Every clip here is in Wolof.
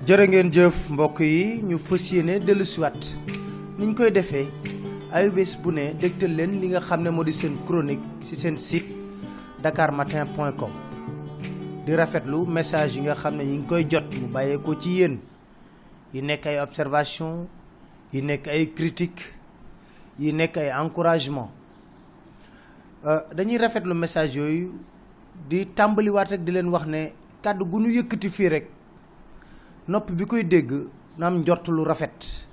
jërë ngeen jëf mbokk yi ñu fas yéene dellusiwaat niñ koy defee ay bés bu ne dégtal leen li nga xam ne moo di seen chronique ci seen site dakarmatin.com di rafetlu message yi nga xam ne ñi ngi koy jot mu bàyyeekoo ci yéen yi nekk ay observation yi nekk ay critique yi nekk ay encouragement dañuy rafetlu message yooyu di tàmbaliwaat rek di leen wax ne kàddu gu ñu yëkkati fii rek nopp bi koy dégg na am njort lu rafet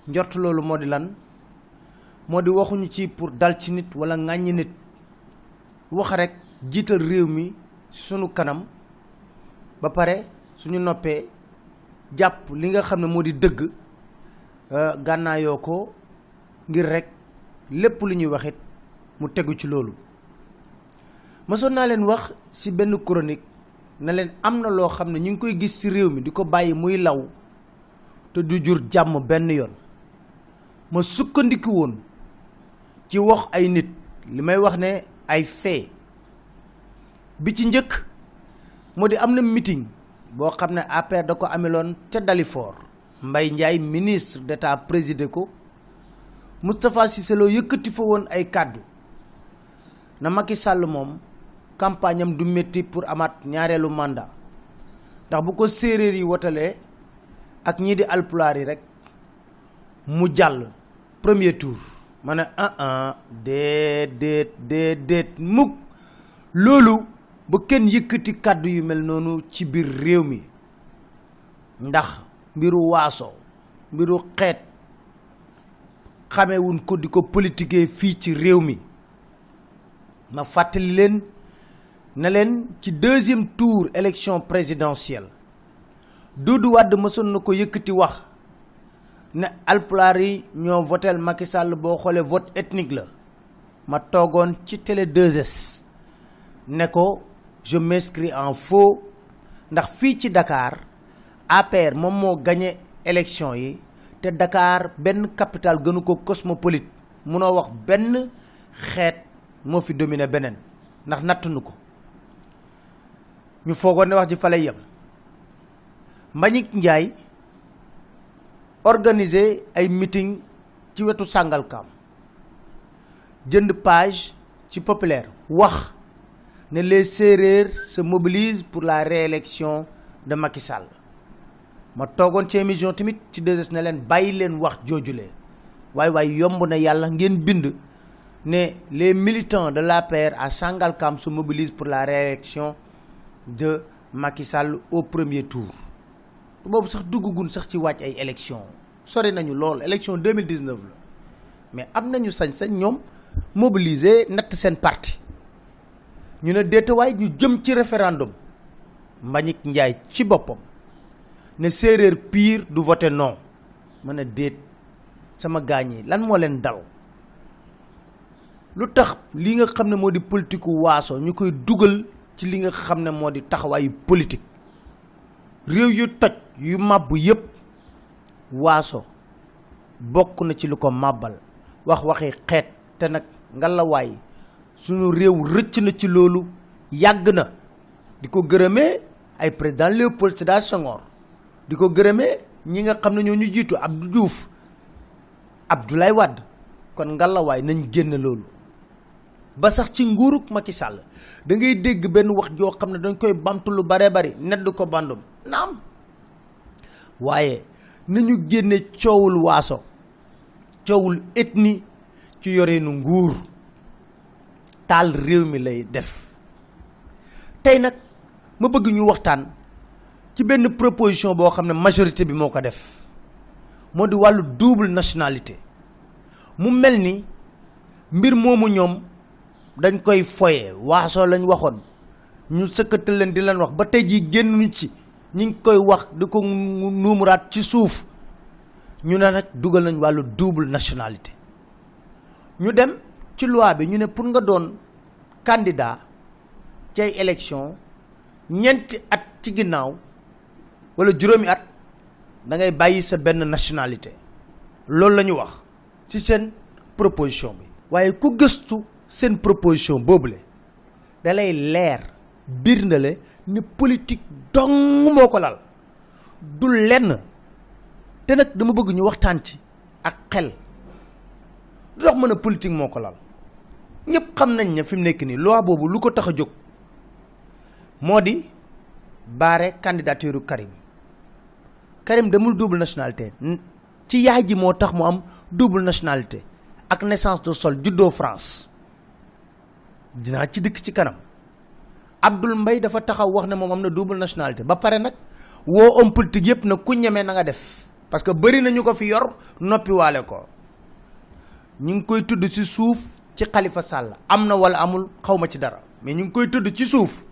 njort loolu moo di lan moo di waxuñu ci pour dal ci nit wala ŋàññi nit wax rek jiital réew mi sunu kanam ba pare suñu noppee jàpp li nga xam ne moo di dëgg gànnaayoo ko ngir rek lépp lu ñuy waxit mu tegu ci loolu mësoon naa leen wax ci benn chronique na leen am na loo xam ne ñu ngi koy gis ci réew mi di ko bàyyi muy law te du jur jàmm benn yoon ma sukkandiku woon ci wax ay nit li may wax ne ay fait bi ci njëkk moo di am na meeting boo xam ne APR da ko ameloon ca Dalifort Mbaye Ndiaye ministre d'État présidé ko Moustapha Cissé Lo yëkkati fa woon ay kàddu na Macky Sall moom campagne am du métti pour amaat ñaareelu mandat ndax bu ko séeréer yi wotalee ak ñii di alpulaar yi rek mu jàll premier tour ma ne déet mukk loolu ba kenn yëkkati kàddu yu mel noonu ci biir réew mi ndax mbiru waaso mbiru xeet xamewuñ ko di ko politiquer fii ci réew mi ma fàttali leen na leen ci deuxième tour élection présidentielle Doudou Wade mësoon na ko yëkkati wax ne alpulaar yi ñoo votel Macky Sall boo xoolee vote ethnique la ma toogoon ci télé 2S ne ko je m'inscris en faux ndax fii ci Dakar APR moom moo gagné élection yi te Dakar benn capitale gënu ko cosmopolite munoo wax benn xeet moo fi dominé beneen ndax nattuñu ko ñu foogoon ne wax ji fa lay yem Mbagnick Ndiaye organiser ay meeting ci wetu Sangalkam jënd page ci Populaire wax ne les Sérères se mobilisent pour la réélection de Macky Sall ma toogoon ci émission tamit ci 2S ne leen bàyyi leen wax joojule waaye yomb na yàlla ngeen bind ne les militants de l'APR à Sangalkam se mobilisent pour la réélection de Macky Sall au premier tour boobu sax duggugun sax ci wàcc ay élection sori nañu lool élection 2019 la mais am nañu sañ-sañ ñoom mobiliser natt seen parti ñu ne déetawaay ñu jëm ci référendum Mbagnick Ndiaye ci boppam ne séeréer pire du voter non ma ne déet sama gaañ yi lan moo leen dal lu tax li nga xam ne moo di politique waaso ñu koy dugal ci li nga xam ne moo di taxawaayu politique réew yu toj yu màbb yépp waaso bokk na ci lu ko màbbal waxi xeet te nag ngalawaay suñu réew rëcc na ci loolu yàgg na di ko gërëmee ay président Léopold Sédar Senghor di ko gërëmee ñi nga xam ne ñoo ñu jiitu Abdou Diouf Abdoulaye Wade kon ngalawaay nañ génn loolu ba sax ci nguuruk Macky Sall da ngay dégg benn wax joo xam ne dañ koy bamtu lu bare bari nedd ko bandum naam waaye nañu génne coowul waaso coowul ethnie ci yoreenu nguur taal réew mi lay def tey nag ma bëgg ñu waxtaan ci benn proposition boo xam ne majorité bi moo ko def moo di wàllu double nationalité mu mel ni mbir moomu ñoom dañ koy foye waaso lañ waxoon ñu sëkkatal leen di leen wax ba tey jii génnuñu ci ñi ngi koy wax di ko nuumuraat ci suuf ñu ne nag dugal nañ wàllu double nationalité ñu dem ci loi bi ñu ne pour nga doon candidat ci ay élection ñeenti at ci ginnaaw wala juróomi at da ngay bàyyi sa benn nationalité loolu la ñu wax ci seen proposition bi waaye ku gëstu seen proposition boobule da lay leer biir na le ni politique dong moo ko lal du lenn te nag dama bëgg ñu waxtaan ci ak xel du tax mën a politique moo ko lal ñëpp xam nañ ne fi mu nekk nii loi boobu lu ko tax a jóg moo di baare candidature Karim demul double nationalité ci yaay ji moo tax mu am double nationalité ak naissance de sol juddoo France dinaa ci dikk ci kanam Abdoul Mbaye dafa taxaw wax ne moom am na double nationalité ba pare nag woo homme politique yëpp nag ku ñemee na nga def parce que bëri na ñu ko fi yor noppi waale ko ñu ngi koy tudd ci suuf ci Khalifa Sall am na wala amul xawma ci dara mais ñu ngi koy tudd ci suuf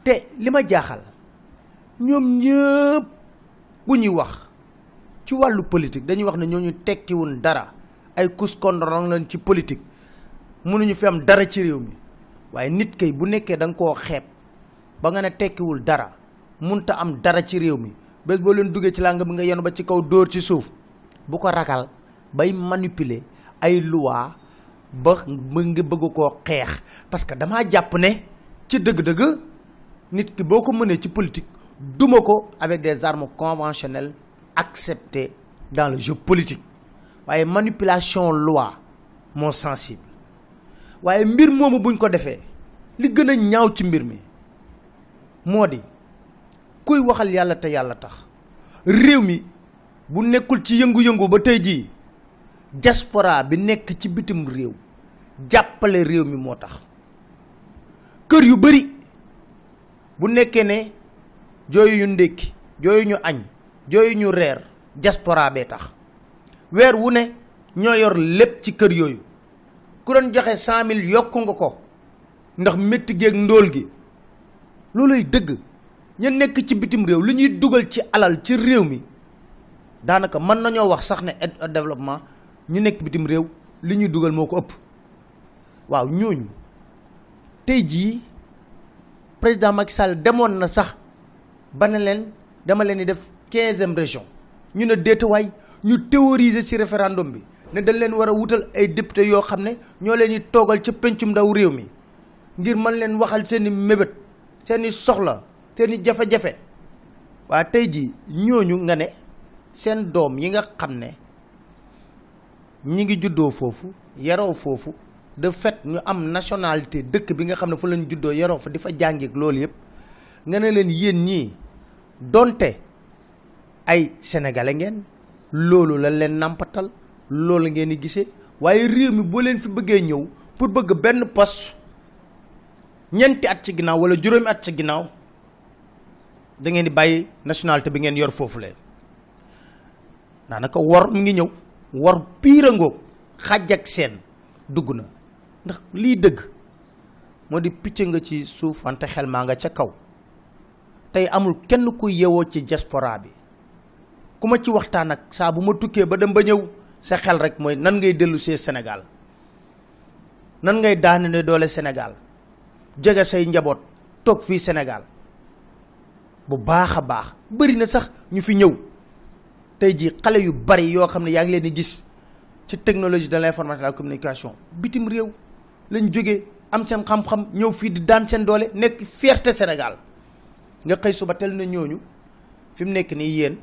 te li ma jaaxal ñoom ñëpp bu ñuy wax ci wàllu politique dañuy wax ne ñooñu tekkiwul dara ay kuskondorong lañ ci politique mënuñu fi am dara ci réew mi waaye nit kay bu nekkee da nga koo xeeb ba nga ne tekkiwul dara munta am dara ci réew mi bés boo leen duggee ci làng bi nga yenu ba ci kaw dóor ci suuf bu ko ragal bay manipuler ay loi ba nga bëgg koo xeex parce que damaa jàpp ne ci dëgg-dëgg nit ki boo ko mënee ci politique duma ko avec des armes conventionnelles acceptées dans le jeu politique waaye manipulation loi moo sensible waaye mbir moomu buñ ko defee li gën a ñaaw ci mbir mi moo di kuy waxal yàlla te yàlla tax réew mi bu nekkul ci yëngu-yëngu ba tey jii diaspora bi nekk ci bitim réew jàppale réew mi moo tax kër yu bari bu nekkee ne jooyu ñu ndékki jooyu ñu añ jooyu ñu reer diaspora bee tax weer wu ne ñoo yor lépp ci kër yooyu ku doon joxe 100 000 yokku nga ko ndax métti géeg ndóol gi looluy dëgg ña nekk ci bitim réew li ñuy dugal ci alal ci réew mi daanaka mën nañoo wax sax ne aide au développement ñu nekk bitim réew li ñuy dugal moo ko ëpp waaw ñooñu tey jii président Macky Sall demoon na sax ba ne leen dama leen di def 15e région ñu ne déetawaay ñu théoriser ci référendum bi ne dañ leen war a wutal ay député yoo xam ne ñoo leen di toogal ca pencum ndaw réew mi ngir mën leen waxal seeni mébét seeni soxla seeni jafe-jafe waa tey jii ñooñu nga ne seen doom yi nga xam ne ñi ngi juddoo foofu yaroo foofu de fait ñu am nationalité dëkk bi nga xam ne fu leen juddoo yaroo fa di fa jàngeek loolu yëpp nga ne leen yéen ñii donte ay sénégalais ngeen loolu la leen nampatal loolu ngeen di gisee waaye réew mi boo leen fi bëggee ñëw pour bëgg benn poste ñeenti at ci ginnaaw wala juróomi at ci ginnaaw da ngeen di bàyyi nationalité bi ngeen yor foofu leen daanaka wor mi ngi ñëw wor piir a ngoog xaj ak seen dugg na ndax lii dëgg moo di picc nga ci suuf wante xel maa nga ca kaw tey amul kenn ku yewoo ci diaspora bi ku ma ci waxtaan ak saa bu ma tukkee ba dem ba ñëw sa xel rek mooy nan ngay dellu see Sénégal nan ngay daane ne doole Sénégal jege say njaboot toog fii Sénégal bu baax a baax bëri na sax ñu fi ñëw tey jii xale yu bari yoo xam ne yaa ngi leen di gis ci technologie de l'information et de la communication bitim réew lañ jógee am seen xam-xam ñëw fii di daan seen doole nekk fierté Sénégal nga xëy suba tel na ñooñu fi mu nekk nii yéen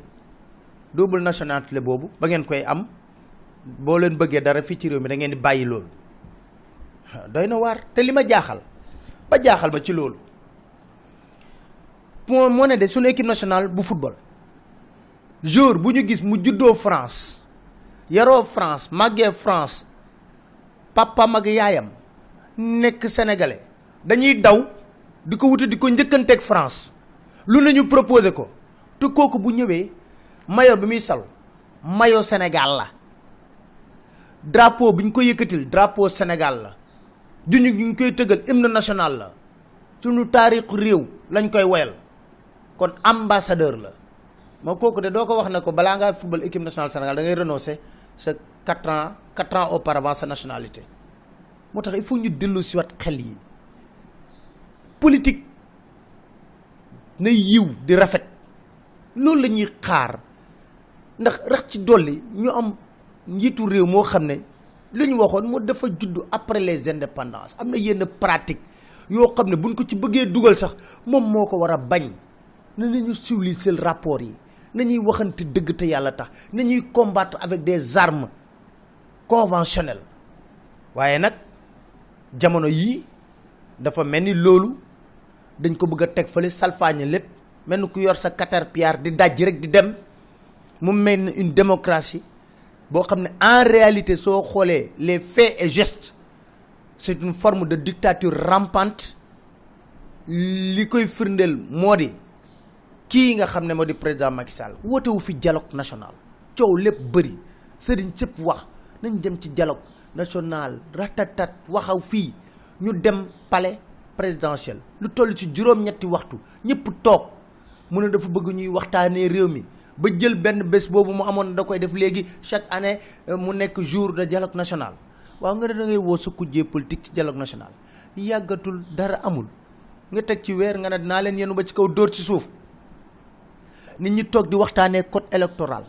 double nationalité boobu ba ngeen koy am boo leen bëggee dara fii ci réew mi da ngeen di bàyyi loolu doy na waar te li ma jaaxal ba jaaxal ma ci loolu moo ne de suñu équipe nationale bu football jour bu ñu gis mu juddoo France yaroo France màggee France papa mag yaayam nekk sénégalais dañuy daw di ko wuti di ko njëkkanteeg France lu nañu proposé ko te kooku bu ñëwee maillot bi muy sal maillot Sénégal la drapeau bi ñu ko yëkkatil drapeau Sénégal la juñu ñu koy tëggal hymne national la suñu taarixu réew lañ koy woyal kon ambassadeur la moo kooku de doo ko wax ne ko balaa ngaa football équipe nationale Sénégal da ngay renoncer sa 4 ans auparavant sa nationalité moo tax il faut ñu dellu si wat xel yi politique na yiw di rafet loolu la ñuy xaar ndax rax ci dolli ñu am njiitu réew moo xam ne li ñu waxoon moo dafa juddu après les indépendances am na yenn pratique yoo xam ne buñ ko ci bëggee dugal sax moom moo ko war a bañ nañu civilisé le rapport yi nañuy waxante dëgg te yàlla tax nañuy combattre avec des armes conventionnelles waaye nag jamono yii dafa mel ni loolu dañ ko bëgg a teg fële salfaañe lépp mel ni ku yor sa caterpillar di dajji rek di dem mu mel ni une démocratie boo xam ne en réalité soo xoolee les faits et gestes c'est une forme de dictature rampante li koy firndeel moo di kii nga xam ne moo di président Macky Sall woote wu fi dialogue national coow lépp bëri sëriñ sëpp wax nañ dem ci dialogue national ratatat waxaw fii ñu dem palais présidentiel lu toll ci juróom-ñetti waxtu ñëpp toog mu ne dafa bëgg ñuy waxtaanee réew mi ba jël benn bés boobu mu amoon da koy def léegi chaque année mu nekk jour de dialogue national waaw nga ne da ngay woo sa kujjee politique ci dialogue national yàggatul dara amul nga teg ci weer nga ne dinaa leen yenu ba ci kaw dóor ci suuf nit ñi toog di waxtaanee code électoral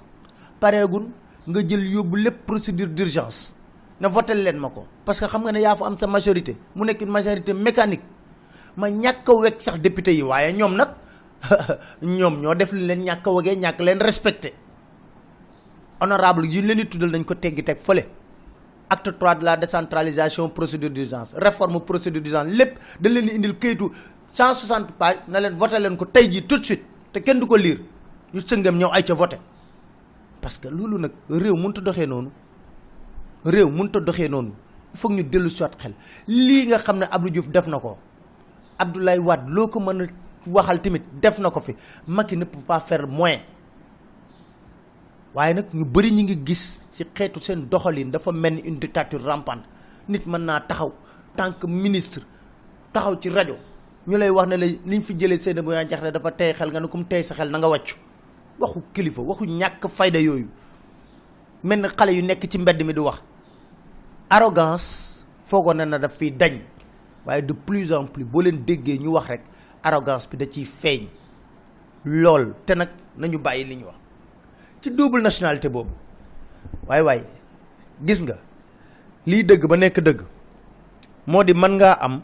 pareegun nga jël yóbbu lépp procédure d'urgence ne votel leen ma ko parce que xam nga ne yaa fa am sa majorité mu nekk une majorité mécanique ma ñàkk a wekk sax député yi waaye ñoom nag ñoom ñoo def li leen ñàkk a wegee ñàkk leen respecté honorable yi ñu leen di tuddal dañ ko teggi teg fële acte 3 de la décentralisation procédure d'urgence réforme procédure d'urgence lépp dañ leen di indil kayitu 160 pages na leen voté leen ko tey jii tout de suite te kenn du ko lire ñu sëngam ñëw ay ca voté parce que loolu nag réew mënut a doxee noonu réew mënut a doxee noonu foog ñu dellu soit xel lii nga xam ne Abdou Diouf def na ko Abdoulaye Wade loo ko mën a waxal tamit def na ko fi Macky ne peut pas faire moins waaye nag ñu bëri ñi ngi gis ci xeetu seen doxalin dafa mel ni une dictature rampante nit mën naa taxaw tant que ministre taxaw ci rajo ñu lay wax ne la liñ fi jëlee Seydou Bouya Diakhaté dafa tey xel nga ne comme tey sa xel na nga wàccu waxu kilifa waxu ñàkk fayda yooyu mel na xale yu nekk ci mbedd mi di wax arrogance foogoon na daf fiy dañ waaye de plus en plus boo leen déggee ñu wax rek arrogance bi da ciy feeñ lool te nag nañu bàyyi li ñu wax ci double nationalité boobu waaye gis nga lii dëgg ba nekk dëgg moo di mën ngaa am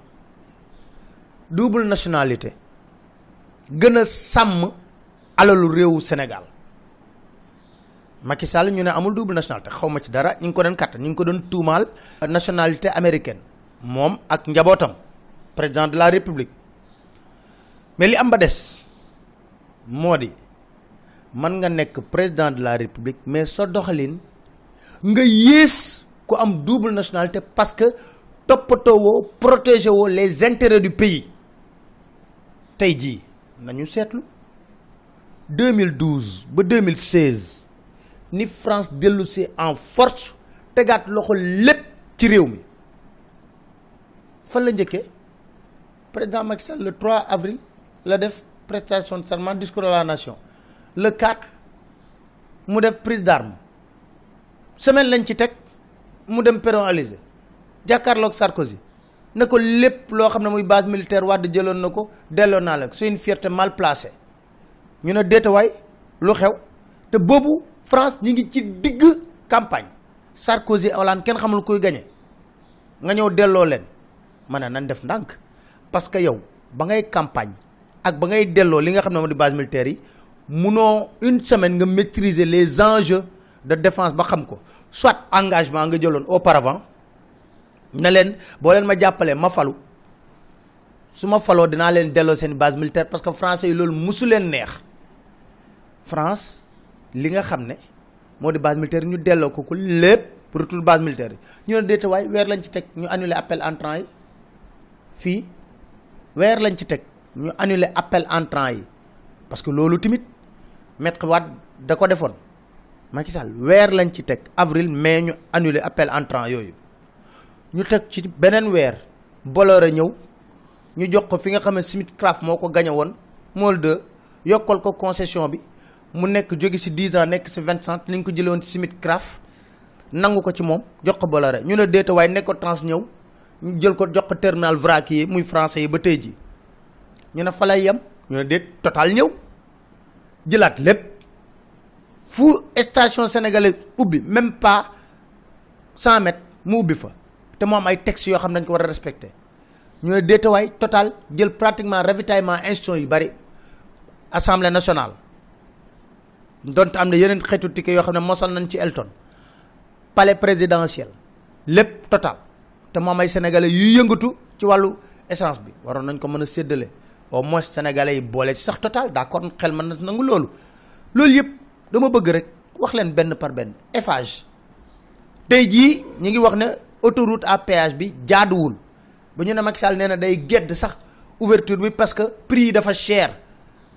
double nationalité gën a sàmm alalu réewu Sénégal Macky Sall ñu ne amul double nationalité xaw ma ci dara ñu ngi ko doon katt ñu ngi ko doon tuumaal nationalité américaine moom ak njabootam président de la république mais li am ba des moo di mën nga nekk président de la république mais sa doxalin nga yées ku am double nationalité parce que toppatoo woo protéger woo les intérêts du pays tey jii nañu seetlu 2012 ba 2016 ni France dellusee en force tegaat loxo lépp ci réew mi fan la njëkkee président Macky Sall le 3 avril la def prestation de serment discours à la nation le 4 mu def prise d'armes semaine lañ ci teg mu dem Perron-Élysée jàkkaarloog Sarkozy ne ko lépp loo xam ne muy base militaire Wade jëloon na ko delloo naa la c'est une fierté mal placée ñu ne déetawaay lu xew te boobu France ñi ngi ci digg campagne Sarkozy Hollande kenn xamul kuy gagné nga ñëw delloo leen ma ne nañ def ndànk parce que yow ba ngay campagne ak ba ngay delloo li nga xam ne moo di base militaire yi munoo une semaine nga maîtriser les enjeux de défense ba xam ko soit engagement nga jëloon auparavant ne leen boo leen ma jàppalee ma falu su ma faloo dinaa leen delloo seen base militaire parce que français yi loolu musu leen neex France li nga xam ne moo di base militaire ñu delloo ko lépp retour base militaire yi ñu ne déeta waay weer lañ ci teg ñu annulé appel entrant yi fii weer lañ ci teg ñu annulé appel entrant yi parce que loolu tamit Maître Wade da ko defoon Macky Sall weer lañ ci teg avril mai ñu annulé appel entrant yooyu ñu teg ci beneen weer Bolloré ñëw ñu jox ko fi nga xam ne Smith-Craft moo ko gañe woon Molde yokkal ko concession bi mu nekk jóge ci 10 ans nekk ci 20 ans nañ ko jëlee woon ci Smith-Craft nangu ko ci moom jox ko Bolloré ñu ne déeta waaye nekk ko Trans ñëw ñu jël ko jox ko terminal vrac yi muy français yi ba tey ji ñu ne fa lay yem ñu ne déet Total ñëw jëlaat lépp fu station sénégalaise ubbi même pas 100 mètres mu ubbi fa te mu am ay textes yoo xam ne dañ ko war a respecté ñu ne déetawaay Total jël pratiquement ravitaillement institution yu bari assemblée nationale donte am na yeneen xeetu ticket yoo xam ne mosal nañ ci Elton palais présidentiel lépp total te moom ay sénégalais yu yëngatu ci wàllu essence bi waroon nañ ko mën a séddale au moins sénégalais yi boole ci sax total d'accord xel mën na nangu loolu yëpp dama bëgg rek wax leen benn par benn. Eiffage tey jii ñi ngi wax ne autoroute à péage bi jaaduwul ba ñu ne Macky Sall nee na day gedd sax ouverture bi parce que prix yi dafa cher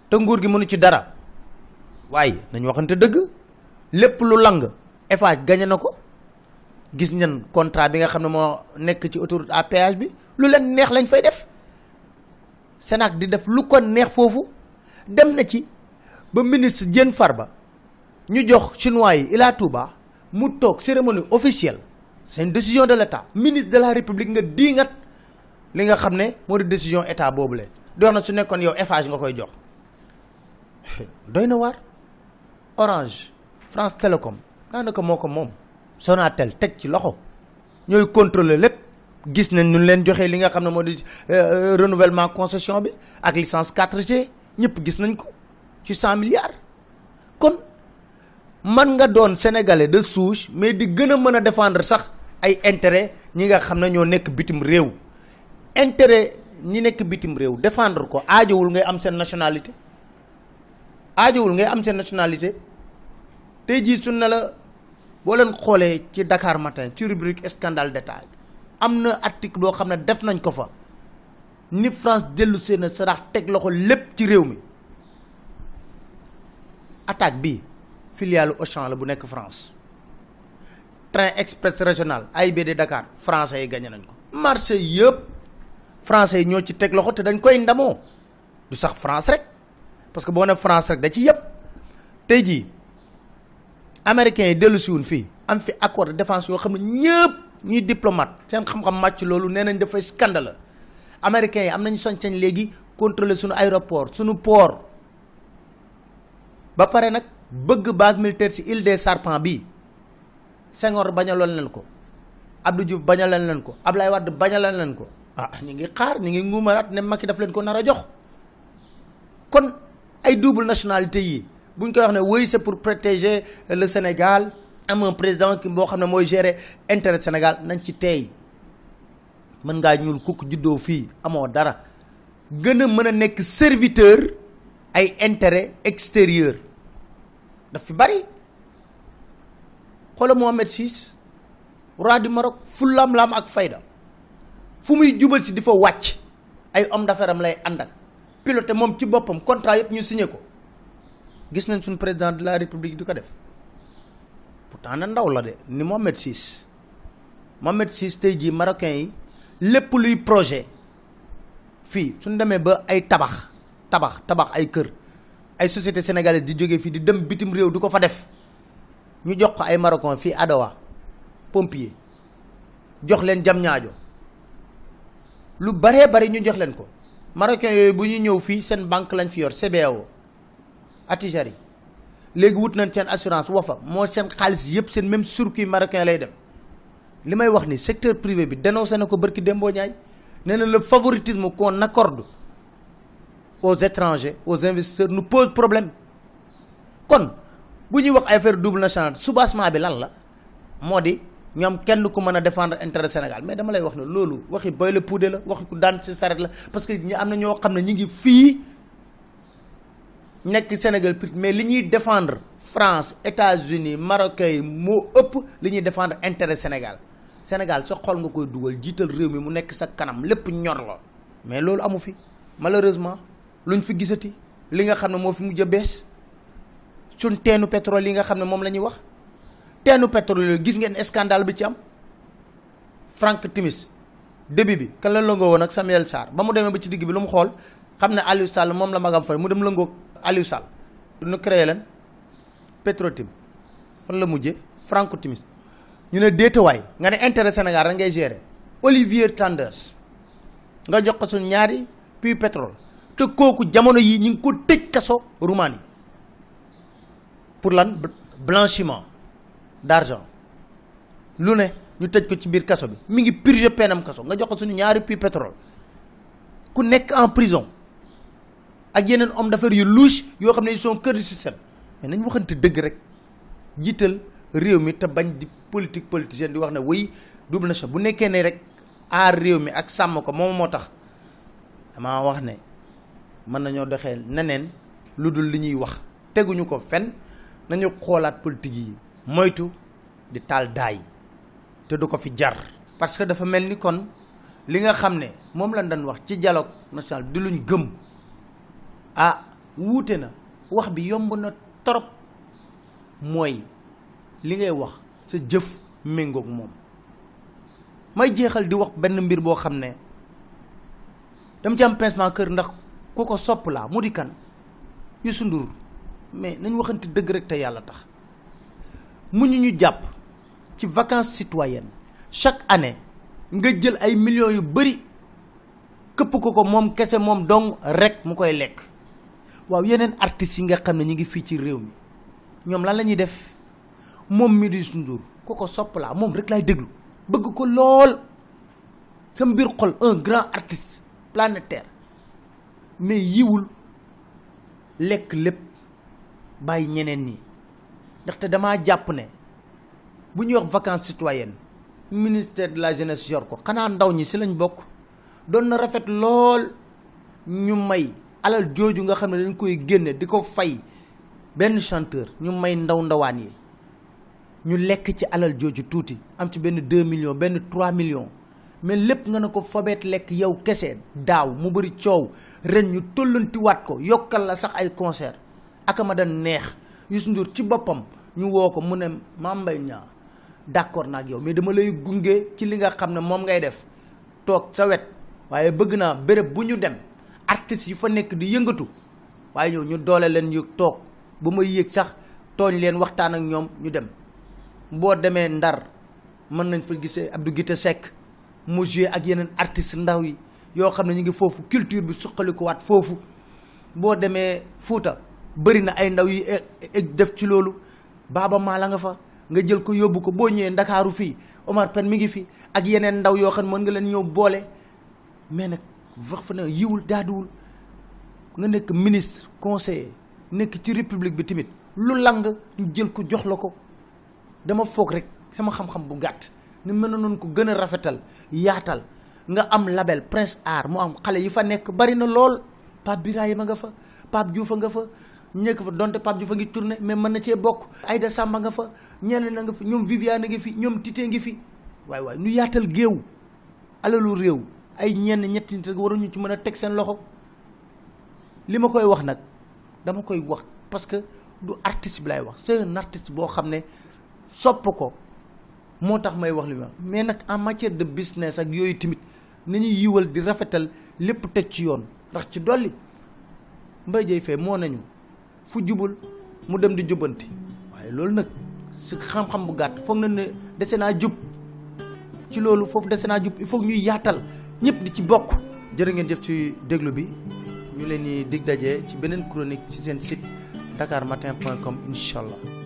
te nguur gi mënu ci dara waaye nañu waxante dëgg lépp lu lang Eiffage gagné na ko. gis ngeen contrat bi nga xam ne moo nekk ci autoroute à péage bi lu leen neex lañ fay def Sénac di def lu ko neex foofu dem na ci ba ministre Diène Farba ñu jox chinois yi Ila Touba mu toog cérémonie officielle c'est une décision de l'État ministre de la République nga diingat li nga xam ne moo di décision état boobule doon na su nekkoon yow Eiffage nga koy jox doy na waar. Orange France Télécom daanaka moo ko moom. Sonatel teg ci loxo ñooy contrôler lépp gis nañ ñu leen joxee li nga xam ne moo di renouvellement concession bi ak licence 4G ñëpp gis nañ ko ci 100 milliards. kon man nga doon sénégalais de souche mais di gën a mën a défendre sax ay intérêt ñi nga xam ne ñoo nekk bitim réew intérêt ñi nekk bitim réew défendre ko aajowul ngay am seen nationalité tey jii suñ ne la. boo leen xoolee ci Dakar Matin ci rubrique scandale d'État am na article boo xam ne def nañ ko fa ni France dellu seen sarax teg loxo lépp ci réew mi attaque bi filiale Auchan la bu nekk France train express régional AIBD Dakar français yi gagné nañ ko marché yëpp français yi ñoo ci teg loxo te dañ koy ndamoo du sax France rek parce que boo ne France rek da ci yëpp tey jii américains yi dellu siwun fii am fi accord de défense yoo xam ne ñëpp ñuy diplomate seen xam-xam màcc loolu nee nañ dafay scandale américains yi am nañu sañ-sañ léegi contrôler suñu aéroport suñu port ba pare nag bëgg base militaire ci île des Serpents bii Senghor bañaloon leen ko Abdou Diouf bañaloon leen ko Ablaye Wade bañaloon leen ko ñu ngi xaar ñu ngi nguumaraat ne Macky daf leen ko nar a jox kon ay double nationalité yi bu ñu koy wax ne oui c'est pour protéger le Sénégal am un président ki boo xam ne mooy gérer intérêt Sénégal nañ ci teey mën ngaa ñuul kukk juddoo fii amoo dara gën a mën a nekk serviteur ay intérêt extérieur daf fi bari xoola Mohamed VI roi du Maroc fullaam laam ak fayda fu muy jubal si di fa wàcc ay homme d'affaires am lay ànd ak piloté moom ci boppam contrat yëpp ñu signé ko gis nañ suñu président de la république di ko def pourtant na ndaw la de ni Mohamed VI tey jii marocain yi lépp luy projet fii suñ demee ba ay tabax ay kër ay société sénégalaise di jógee fii di dem bitim réew di ko fa def ñu jox ko ay marocain fii Adowa pompier jox leen Diamniadio lu baree bari ñu jox leen ko marocain yooyu bu ñu ñëw fii seen banque lañ fi yor CBAO Attijari léegi wut nañ seen assurance Wafa moo seen xaalis yëpp seen même circuit marocain lay dem li may wax ni secteur privé bi dénoncé na ko barki Dembo Ndiaye nee na le favoritisme qu'on accorde aux étrangers aux investisseurs nous pose problème kon bu ñuy wax ay affaire double nationalité soubassement bi lan la moo di ñoom kenn ku mën a défendre intérêt Sénégal mais dama lay wax ne loolu waxi boy la puude la waxi ku daan si saret la parce que ñi am na ñoo xam ne ñi ngi fii nekk Sénégal mais li ñuy défendre France États-Unis Marocains yi moo ëpp li ñuy défendre intérêt Sénégal sa xol nga koy dugal jiital réew mi mu nekk sa kanam lépp ñor la mais loolu amu fi malheureusement luñ fi gisati li nga xam ne moo fi mujj a bees suñ teenu pétrole yi nga xam ne moom la ñuy wax teenu pétrole yooyu gis ngeen scandale bi ci am Frank Timis début bi kan la lëngoo woon ak Samuel Sarr ba mu demee ba ci digg bi lu mu xool xam ne Aliou Sall moom la magam fa mu dem lëngoo Aliou Sall nu créé leen Petrotim fan la mujjee Frank Timis ñu ne déetawaay nga ne intérêt Sénégal rek ngay gérer Olivier Tanders nga jox ko suñ ñaari puits pétrole te kooku jamono yi ñu ngi ko tëj kaso Roumanie pour lan blanchiment d'argent lu ne ñu tëj ko ci biir kaso bi mi ngi purger penam kaso nga jox ko suñu ñaari puits pétrole ku nekk en prison ak yeneen homme d'affaires yu louche yoo xam ne ils sont cœur du système mais nañ waxante dëgg rek jiital réew mi te bañ di politicienne di wax ne wéy double nation bu nekkee ne rek aar réew mi ak sàmm ko moom moo tax damaa wax ne mën nañoo doxee neneen lu dul li ñuy wax teguñu ko fenn nañu xoolaat politique yi moytu di taal daay te du ko fi jar. parce que dafa mel ni kon li nga xam ne moom lañ doon wax ci dialogue national di luñ gëm wuute na wax bi yomb na trop mooy li ngay wax sa jëf méngoog moom. may jeexal di wax benn mbir boo xam ne dama ci am pincement kër ndax ku ko sopp laa mu di kan Youssou Ndour mais nañ waxante dëgg rek te yàlla tax mu ñu jàpp ci vacances citoyennes chaque année nga jël ay millions yu bari këpp ko moom kese moom dong rek mu koy lekk. waaw yeneen artistes yi nga xam ne ñu ngi fii ci réew mi ñoom lan la ñuy def moom mi di Youssou Ndour ku ko sopp laa moom rek laay déglu bëgg ko lool sama biir xol un grand artiste planétaire mais yiwul lekk lépp bàyyi ñeneen ñi ndaxte damaa jàpp ne bu ñuy wax vacances citoyennes ministère de la jeunesse yor ko xanaa ndaw ñi si lañ bokk doon na rafet lool ñu may alal jooju nga xam ne dañ koy génne di ko fay benn chanteur ñu may ndawaan yi ñu lekk ci alal jooju tuuti am ci benn 2 millions benn 3 millions mais lépp nga ne ko fobeet lekk yow kese daaw mu bëri coow ren ñu tollantiwaat ko yokkal la sax ay concert akama da neex Youssou Ndour ci boppam ñu woo ko mu ne Mame Mbaye Niang d'accord naa ak yow mais dama lay gunge ci li nga xam ne moom ngay def toog sa wet waaye bëgg naa béréb bu ñu dem artistes yi fa nekk di yëngatu waaye ñëw ñu doole leen ñu toog ba may yéeg sax tooñ leen waxtaan ak ñoom ñu dem. boo demee Ndar mën nañ fa gisee Abdou Guité Seck mu joué ak yeneen artistes ndaw yi yoo xam ne ñu ngi foofu culture bi suqalikuwaat foofu. boo demee Fuuta bëri na ay ndaw yi def ci loolu Baaba Maal nga fa nga jël ko yóbbu ko boo ñëwee Ndakaaru fii Omar Pène mi ngi fi ak yeneen ndaw yoo xam ne mën nga leen ñëw boole mais nag wax fa ne yiwul daaduwul nga nekk ministre conseiller nekk ci république bi tamit lu lang ñu jël ko jox la ko. dama foog rek sama xam-xam bu gàtt ni mën na noonu ko gën a rafetal yaatal nga am label Prince Art mu am xale yi fa nekk bari na lool Pape Birahima nga fa Pape Diouf nga fa ñekk fa donte Pape Diouf a ngi tourné mais mën na cee bokk Aïda Samba nga fa ñeneen na nga fi ñoom Viviane ngi fi ñoom Tité ngi fi waaye ñu yaatal géew alalu réew ay ñetti nit rek waruñu ci mën a teg seen loxo li ma koy wax nag dama koy wax parce que du artiste bi lay wax c'est un artiste boo xam ne sopp ko moo tax may wax li ma mais nag en matière de business ak yooyu tamit nañu yiwal di rafetal lépp teg ci yoon rax ci dolli Mbaye Dièye Faye moo nañu fu jubul mu dem di jubbanti waaye loolu nag si xam-xam bu gàtt foog na ne dese naa jub ci loolu foofu dese naa jub il faut ñuy yaatal ñëpp di ci bokk. jërë ngeen jëf ci déglu bi ñu leen di dig daje ci beneen chronique ci seen site dakarmatin.com incha allah.